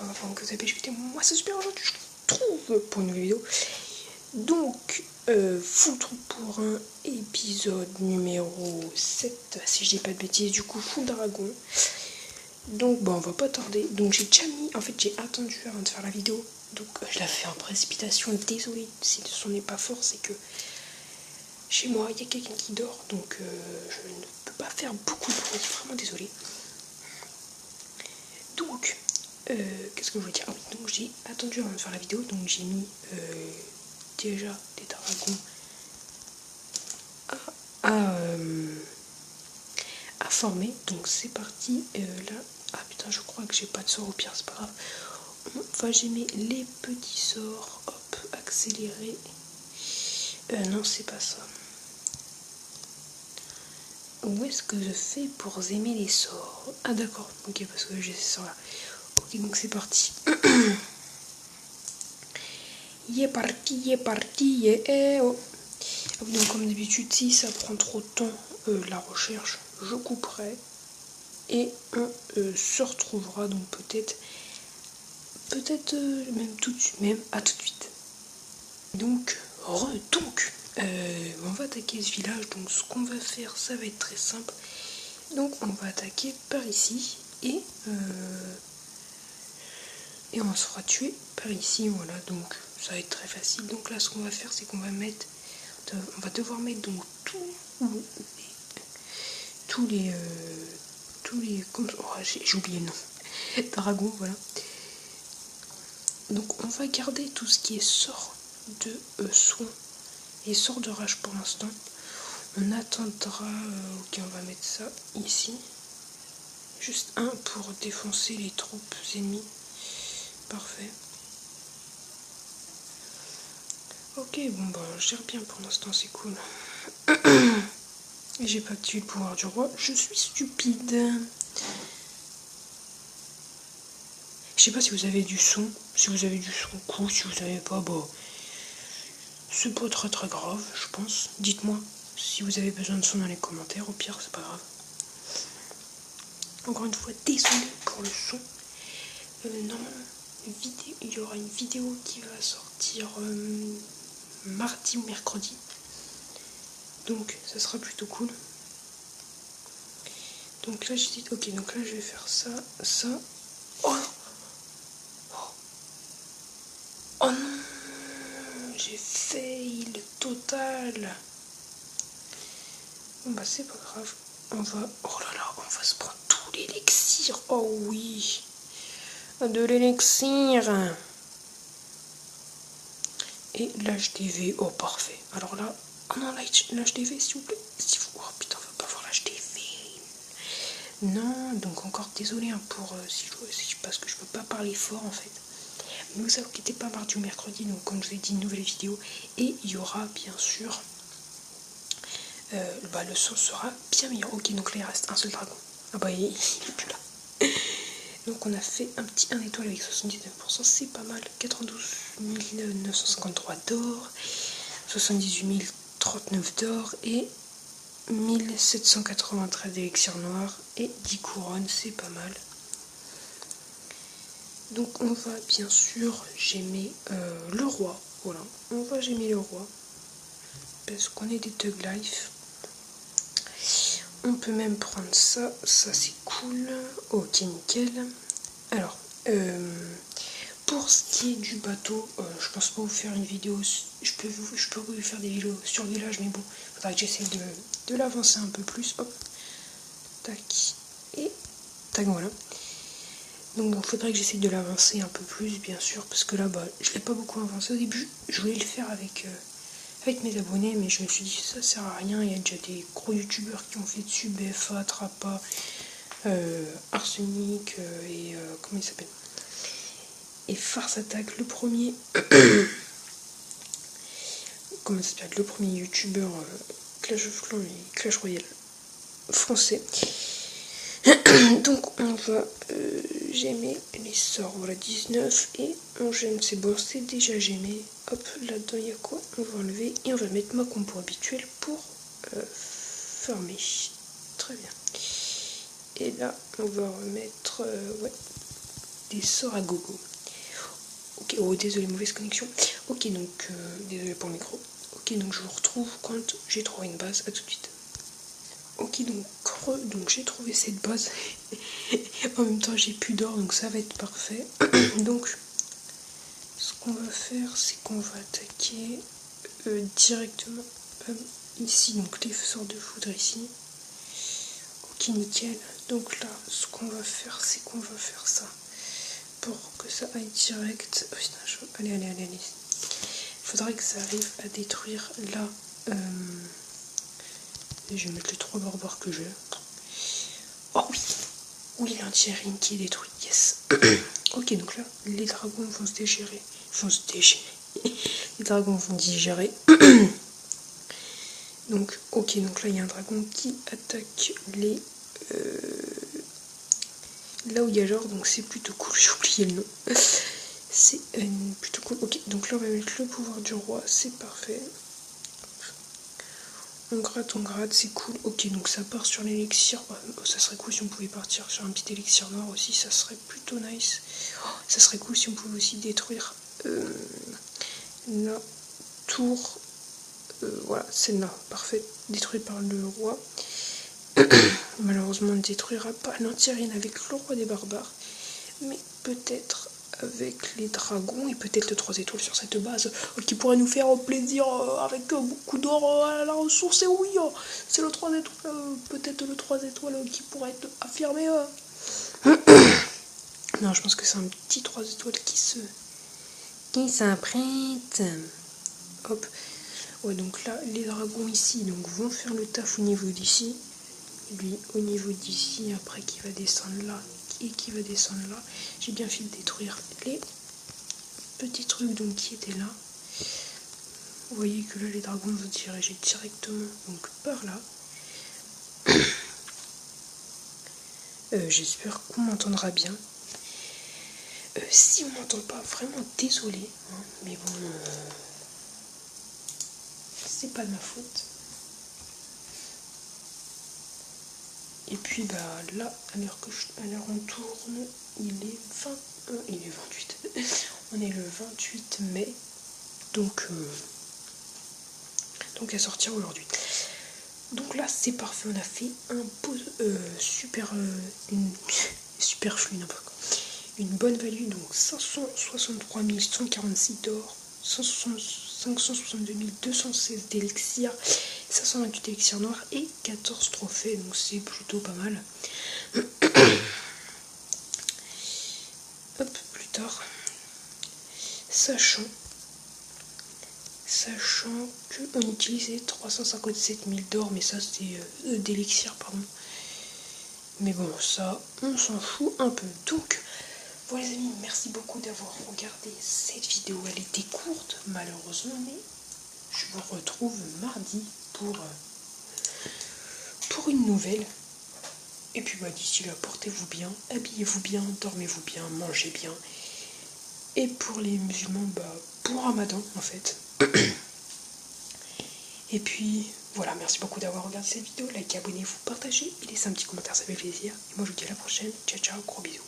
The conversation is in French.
avant que vous avez écouté, moi c'est super, aujourd'hui je vous retrouve pour une nouvelle vidéo. Donc, full troupe pour un épisode numéro 7, si je dis pas de bêtises, du coup full dragon. Donc bon, on va pas tarder. Donc j'ai déjà mis, en fait j'ai attendu avant de faire la vidéo. Donc je la fais en précipitation, désolé si le son n'est pas fort, c'est que chez moi il y a quelqu'un qui dort. Donc je ne peux pas faire beaucoup de bruit, vraiment désolé. Donc, qu'est-ce que je voulais dire? Donc j'ai attendu avant de faire la vidéo, donc j'ai mis déjà des dragons à former. Donc c'est parti. Là, ah putain, je crois que j'ai pas de sort, au pire c'est pas grave. Enfin, j'ai mis les petits sorts, hop, accéléré. Non, c'est pas ça. Où est-ce que je fais pour aimer les sorts? Ah d'accord, ok, parce que j'ai ces sorts là. Ok, donc c'est parti. Il est parti, oh. Donc comme d'habitude, si ça prend trop de temps la recherche, je couperai et on se retrouvera donc peut-être même tout de suite, même à tout de suite. Donc on va attaquer ce village. Donc ce qu'on va faire, ça va être très simple. Donc on va attaquer par ici et on se fera tuer par ici, voilà. Donc ça va être très facile. Donc là, ce qu'on va faire, c'est qu'on va mettre, on va devoir mettre donc tous les oh, j'ai oublié le nom, dragons, voilà. Donc on va garder tout ce qui est sort de soin et sort de rage pour l'instant. On attendra, ok, on va mettre ça ici, juste un pour défoncer les troupes ennemies. Parfait. Ok, bon bah je gère bien pour l'instant, c'est cool. J'ai pas activé le pouvoir du roi, je suis stupide. Je sais pas si vous avez du son, cool, si vous avez pas, bah c'est pas très très grave, je pense. Dites-moi si vous avez besoin de son dans les commentaires, au pire c'est pas grave. Encore une fois, désolé pour le son. Normalement, il y aura une vidéo qui va sortir mardi ou mercredi. Donc ça sera plutôt cool. Donc là j'ai dit, ok, donc là je vais faire ça. Oh non, j'ai fail total. Bon bah c'est pas grave. Oh là là, on va se prendre tout l'élixir. Oh oui, de l'élixir. Et l'HDV, oh parfait. Alors là, oh non, l'HDV s'il vous plaît. Oh putain, on va pas voir l'HDV. Non, donc encore désolé pour parce que je peux pas parler fort en fait. Ne vous inquiétez pas, mardi ou mercredi, donc comme je vous ai dit, une nouvelle vidéo. Et il y aura bien sûr, le son sera bien meilleur. Ok, donc là il reste un seul dragon. Ah bah il est plus là. Donc on a fait un petit 1 étoile avec 79%, c'est pas mal. 92 953 d'or, 78 039 d'or et 1793 d'élixirs noirs et 10 couronnes, c'est pas mal. Donc on va bien sûr gémer le roi, voilà, on va gémer le roi, parce qu'on est des Thug Life. On peut même prendre ça c'est cool, ok nickel. Alors, pour ce qui est du bateau, je pense pas vous faire une vidéo, je peux vous faire des vidéos sur le village, mais bon, il faudra que j'essaie de l'avancer un peu plus, hop, tac, et tac, voilà. Donc il faudrait que j'essaie de l'avancer un peu plus, bien sûr, parce que là, je l'ai pas beaucoup avancé au début. Je voulais le faire avec mes abonnés, mais je me suis dit ça sert à rien. Il y a déjà des gros youtubeurs qui ont fait dessus, BFA, Trappa, Arsenic et comment il s'appelle, et Farce Attack, le premier comment ça s'appelle, le premier youtubeur Clash of Clans et Clash Royale français. Donc on va gémer les sorts, voilà, 19 et on gemme, c'est bon, c'est déjà gémé. Hop, là-dedans il y a quoi? On va enlever et on va mettre ma compo habituelle pour farmer. Très bien. Et là on va remettre des sorts à gogo. Ok, oh désolé, mauvaise connexion. Ok, donc désolé pour le micro. Ok, donc je vous retrouve quand j'ai trouvé une base. À tout de suite. Ok, donc j'ai trouvé cette base. En même temps j'ai plus d'or, donc ça va être parfait. Donc ce qu'on va faire, c'est qu'on va attaquer directement ici, donc les sorts de foudre ici. Ok, nickel. Donc là, ce qu'on va faire, c'est qu'on va faire ça pour que ça aille direct. Oh, putain, allez. Il faudrait que ça arrive à détruire là. Je vais mettre les 3 barbares que j'ai. Oh oui, l'anti-aérien qui est détruit, yes. Ok, donc là, les dragons vont se dégérer. Les dragons vont digérer. Donc, ok, donc là, il y a un dragon qui attaque les... là où il y a genre, donc c'est plutôt cool, j'ai oublié le nom. C'est plutôt cool. Ok, donc là, on va mettre le pouvoir du roi, c'est parfait. On gratte, c'est cool. Ok, donc ça part sur l'élixir. Oh, ça serait cool si on pouvait partir sur un petit élixir noir aussi, ça serait plutôt nice. Oh, ça serait cool si on pouvait aussi détruire la tour. Voilà, celle-là, parfait, détruite par le roi. Malheureusement, on ne détruira pas l'anti-aérienne avec le roi des barbares, mais peut-être avec les dragons et peut-être le 3 étoiles sur cette base qui pourrait nous faire plaisir avec beaucoup d'or à la ressource. Et oui, c'est le 3 étoiles, peut-être le 3 étoiles qui pourrait être affirmé. Non, je pense que c'est un petit 3 étoiles qui s'apprête. Hop. Ouais, donc là, les dragons ici donc, vont faire le taf au niveau d'ici. Lui, au niveau d'ici, après qui va descendre là et qui va descendre là. J'ai bien fait de détruire les petits trucs donc, qui étaient là. Vous voyez que là, les dragons vont diriger directement donc, par là. J'espère qu'on m'entendra bien. Si on m'entend pas, vraiment désolé. Hein, mais bon, c'est pas de ma faute. Et puis bah là, à l'heure on tourne, il est 28. On est le 28 mai. Donc à sortir aujourd'hui. Donc là c'est parfait, on a fait un beau une superflu n'importe quoi. Une bonne value, donc 563 146 d'or, 562 216 d'élixir, 528 élixirs noirs et 14 trophées, donc c'est plutôt pas mal. Hop, plus tard. Sachant qu'on utilisait 357 000 d'or, mais ça c'est d'élixir, pardon. Mais bon, ça, on s'en fout un peu. Donc, voilà les amis, merci beaucoup d'avoir regardé cette vidéo. Elle était courte, malheureusement, mais je vous retrouve mardi pour une nouvelle. Et puis bah, d'ici là, portez-vous bien, habillez-vous bien, dormez-vous bien, mangez bien. Et pour les musulmans, bah, pour Ramadan en fait. Et puis voilà, merci beaucoup d'avoir regardé cette vidéo. Likez, abonnez-vous, partagez et laissez un petit commentaire, ça fait plaisir. Et moi je vous dis à la prochaine. Ciao, ciao, gros bisous.